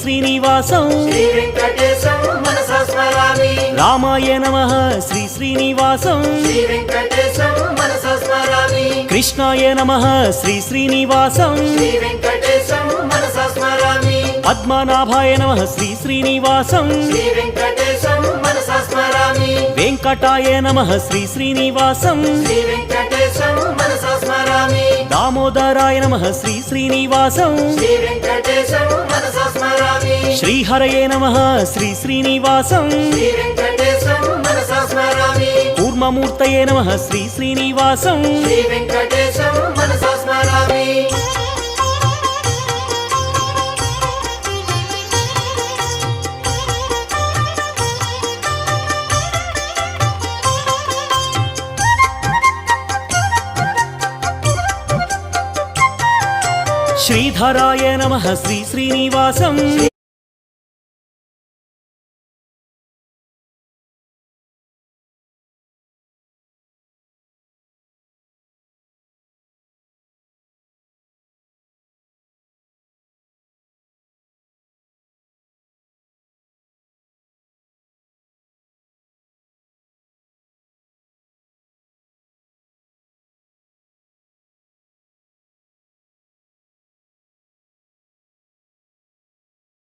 శ్రీనివాసం శ్రీ వెంకటేశం మనసా స్మరామి రామాయ నమః శ్రీ శ్రీనివాసం శ్రీ వెంకటేశం మనసా స్మరామి కృష్ణాయ నమః శ్రీ శ్రీనివాసం శ్రీ వెంకటేశం మనసా స్మరామి పద్మనాభాయ నమః శ్రీ శ్రీనివాసం శ్రీ వెంకటేశం మనసా స్మరామి వెంకటాయ నమః శ్రీ శ్రీనివాసం శ్రీ వెంకటేశం మనసా స్మరామి దామోదరాయ నమః శ్రీ శ్రీనివాసం శ్రీ వెంకటేశం మనసా స్మరామి శ్రీహరయే నమః శ్రీ శ్రీనివాసం శ్రీ వెంకటేశం మనసా స్మరామి కూర్మమూర్తయే నమః శ్రీ శ్రీనివాసం శ్రీ వెంకటేశం మనసా స్మరామి శ్రీధరాయ నమః శ్రీ శ్రీనివాసం